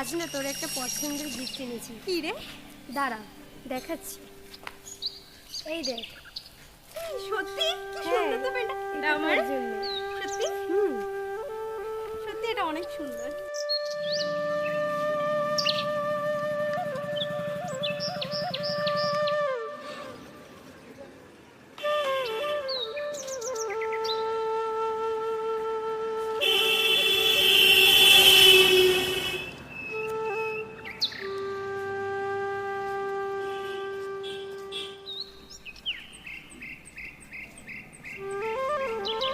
আজ না তোর একটা পছন্দের গিফট এনেছি। কি রে? দাঁড়া দেখাচ্ছি। এই দেখ। সত্যি কি সুন্দর তো পেনটা। এটা আমার জন্য। সত্যি? সত্যি এটা অনেক সুন্দর।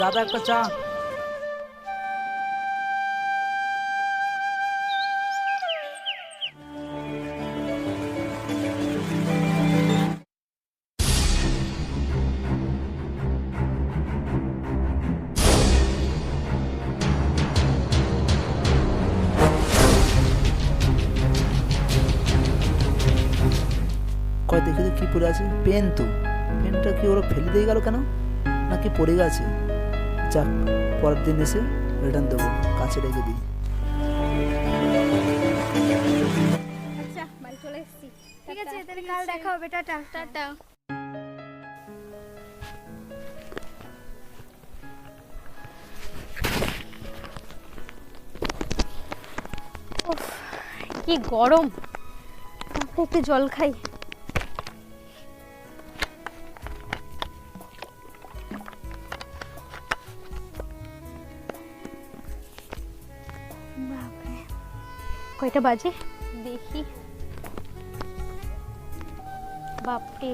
দাদা একটা চা। কয় দেখি তো কি পড়ে আছে, পেন তো। পেনটা কি ওরা ফেলে দিয়ে গেল কেন, নাকি পড়ে গেছে? যাক, পরের দিন এসে রিটার্ন দেবো, কাছে রেখে দিই। আচ্ছা বাড়ি চলে এসেছি। ঠিক আছে, তাহলে কাল দেখা হবে। Tata tata. কি গরম, একটু জল খাই। বাপরে, কয়টা বাজে দেখি। বাপরে,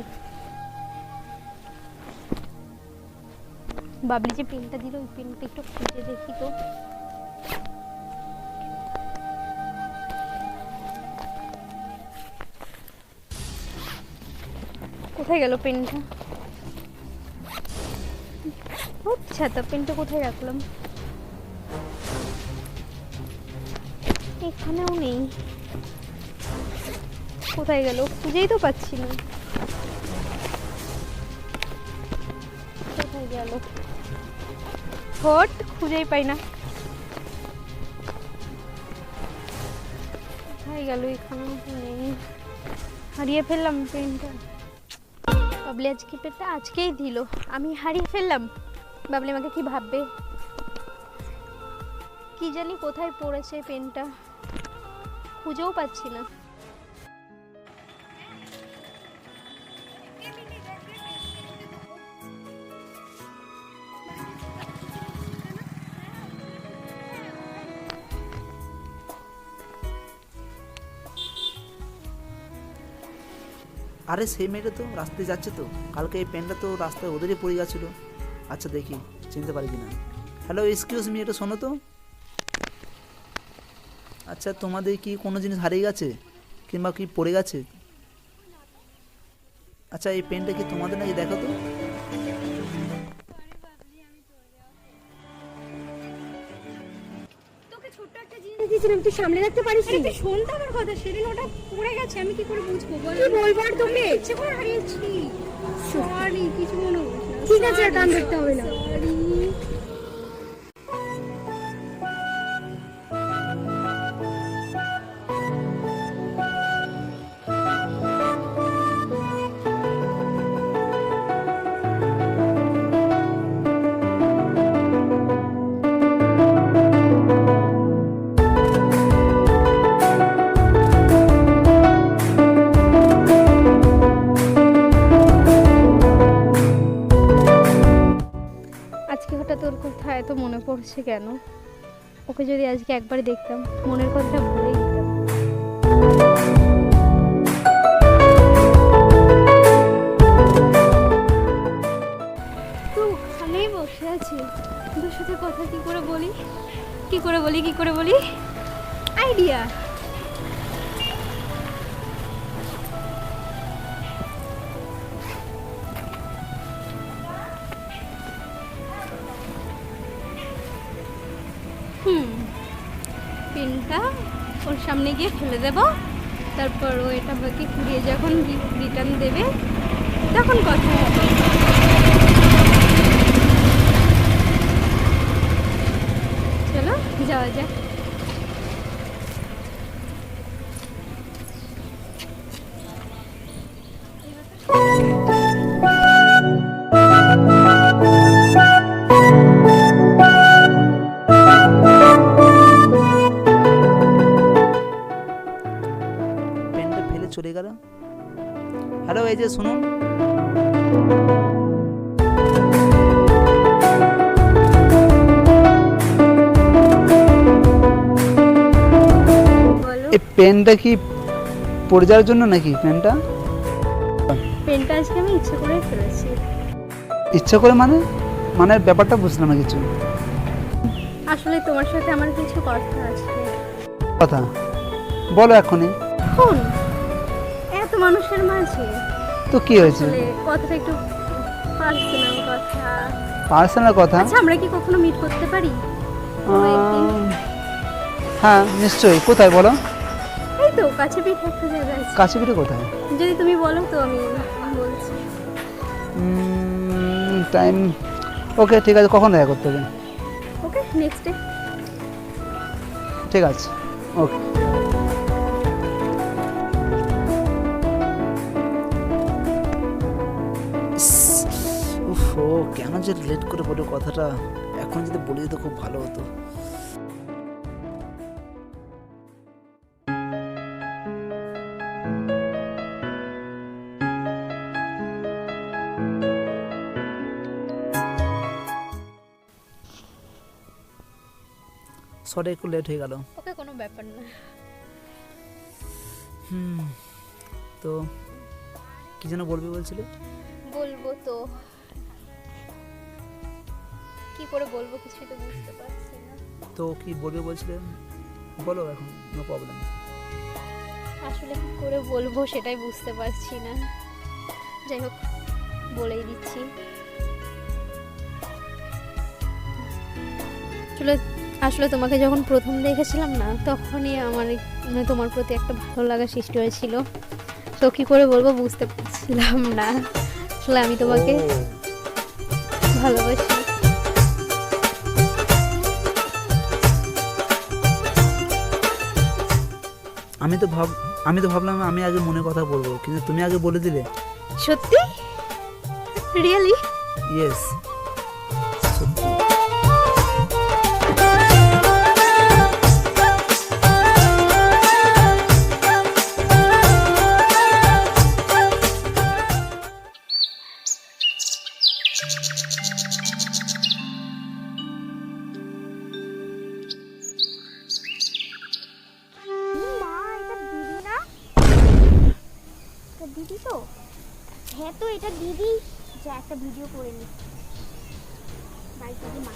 বাবলি যে পেনটা দিল, ওই পেনটা একটু খুঁজে দেখি তো। কোথায় গেল পেনটা? আচ্ছা, তা পেনটা কোথায় রাখলাম? এখানেও নেই। কোথায় গেল খুঁজেই তো পাচ্ছি না। কোথায় গেল হট, খুঁজেই পাই না। কোথায় গেল? এখানেও নেই, হারিয়ে ফেললাম পেনটা। বাবলি আজকে পেনটা আজকেই দিল, আমি হারিয়ে ফেললাম। বাবলি আমাকে কি ভাববে, কি জানি কোথায় পড়েছে পেনটা, খুঁজেও পাচ্ছি না। আরে সেই মেয়েটা তো রাস্তায় যাচ্ছে তো, কালকে এই পেনটা তো রাস্তায় ওদেরই পড়ে গেছিল। আচ্ছা দেখি চিনতে পারি কিনা। হ্যালো, এক্সকিউজ মি, এটা শোনো তো। আচ্ছা, তোমাদের কি কোনো জিনিস হারিয়ে গেছে কিংবা কি পড়ে গেছে? আচ্ছা, এই পেনটা কি তোমাদের নাকি, দেখো তো। তোকে ছোট্ট একটা জিনিস দিয়েছিলাম, তুই সামলে রাখতে পারিস না। তুই শোন তো আমার কথা, সেদিন ওটা পড়ে গেছে, আমি কি করে বুঝবো বল? কি বলবো আর তোকে? ইচ্ছে করে হারিয়েছি। সরি, কিছু মনে করিস না। ঠিক আছে, আর কান ধরতে হবে না। সরি। আজকে হঠাৎ ওর কথা এত মনে পড়ছে কেন? ওকে যদি আজকে একবার দেখতাম, মনের কথাটা ভুলে যেতাম। তো ওখানেই বসে আছি, তোর সাথে কথা কি করে বলি, কি করে বলি, কি করে বলি, আইডিয়া। পেনটা ওর সামনে গিয়ে ফেলে দেব, তারপর ও এটা বাকি কুড়িয়ে যখন রিটার্ন দেবে তখন কথা হবে। চলো যাওয়া যাক। এই যে শুনুন। বলো। এই পেনটা কি পড়ে যাওয়ার জন্য নাকি পেনটা? পেনটা আজকে আমি ইচ্ছে করে ফেলেছি। ইচ্ছা করে মানে? মানে ব্যাপারটা বুঝলাম না কিছু। আসলে তোমার সাথে আমার কিছু কথা আছে। কথা বলো এখনই। এখন এত মানুষের মাঝে তো কি হয়েছে? আসলে কথাটা একটু পার্সোনাল কথা। পার্সোনাল কথা? আচ্ছা আমরা কি কখনো মিট করতে পারি? কোনো একদিন? হ্যাঁ নিশ্চয়ই। কোথায় বলো? এই তো কাছে পিঠে একটা জায়গা আছে। কাছে পিঠে কোথায়? যদি তুমি বলো তো আমি বলছি। টাইম ওকে ঠিক আছে, কখন দেখা করতে হবে? Okay next day. ঠিক আছে ওকে। ও কেন যে লেট করে বলো কথাটা, এখন যদি বলে দিত খুব ভালো হতো। সরি একটু লেট হয়ে গেল। ওকে কোনো ব্যাপার না। তো কি যেন বলবি বলছিলে? বলবো তো কি করে বলবো কিছুই তো বুঝতে পারছি না। তো কি বলবি বলছিলে, বলো এখন, নো প্রবলেম। আসলে কি করে বলবো সেটাই বুঝতে পারছি না। যাই হোক বলেই দিচ্ছি। আসলে আসলে তোমাকে যখন প্রথম দেখেছিলাম না তখনই আমার মানে তোমার প্রতি একটা ভালো লাগা সৃষ্টি হয়েছিল। তো কি করে বলবো বুঝতে পারছিলাম না। আসলে আমি তোমাকে ভালোবাসি। আমি তো ভাবলাম আমি আগে মনে কথা বলবো, কিন্তু তুমি আগে বলে দিলে। সত্যি? রিয়েলি? ইয়েস সত্যি। মা এটা দিদি না? এটা দিদি তো? হ্যাঁ তো এটা দিদি। যা একটা ভিডিও করে নি বাড়িতে গিয়ে মা।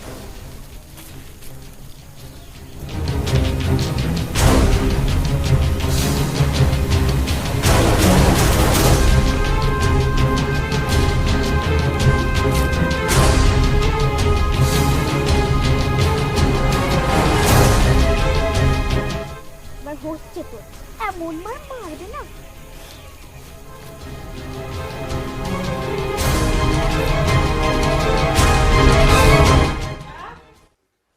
এবার হচ্ছে তো এমন মার মারবে না।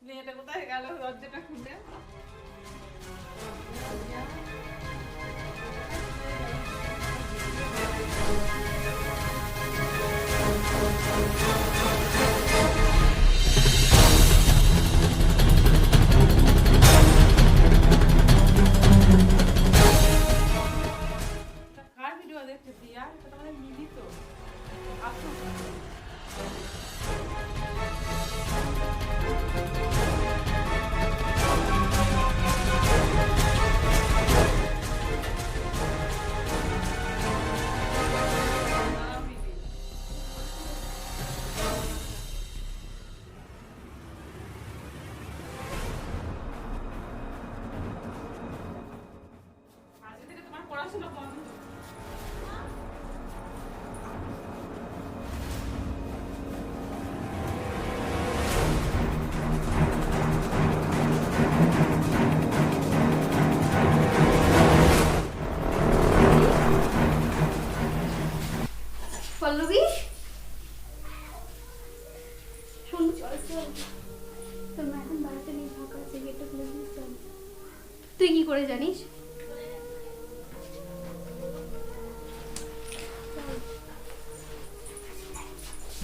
মেয়েটা কোথায় গেল? দরজাটা খুলে কার ভিডিও দেখছে দিয়া? এটা তো আমাদের মিলি তো। আসুন আজকে থেকে তোমার পড়াশোনা বন্ধ। পল্লবী শোন চল চল। তোর মা এখন বাড়িতে নেই, ফাঁকা আছে, গেটটা খুলে দিস। চল। তুই কি করে জানিস?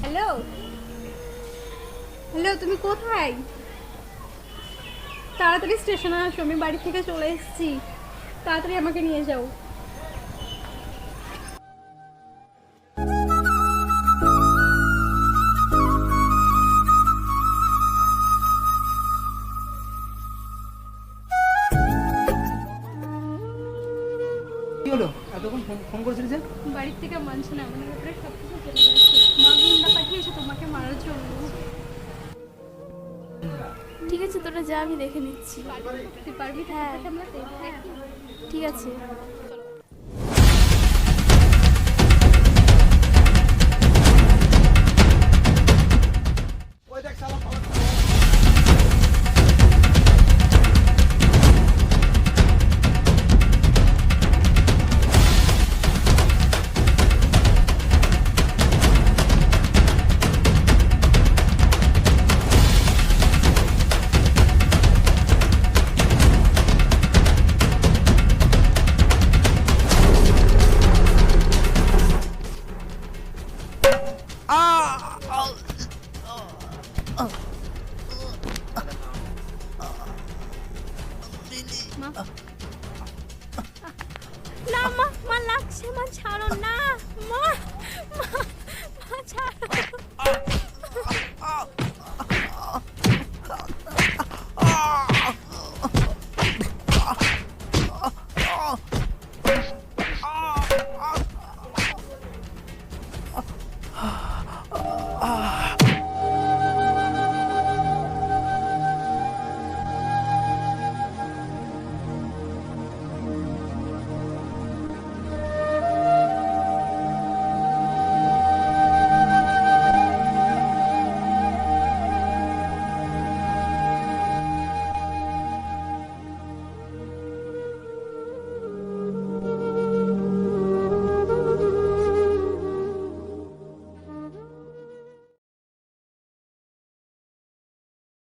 হ্যালো হ্যালো, তুমি কোথায়? তাড়াতাড়ি স্টেশনে আসো, আমি বাড়ি থেকে চলে এসেছি। তাড়াতাড়ি আমাকে নিয়ে যাও। যাক বাড়ির থেকে মানছে না মানে ব্যাপারে সব কিছু চলে গেছে মা গুন্ডা পাঠিয়েছে তোমাকে মারার জন্য ঠিক আছে তোরা যা আমি দেখে নিচ্ছি তুই পারবি হ্যাঁ। সামলাতে হ্যাঁ ঠিক আছে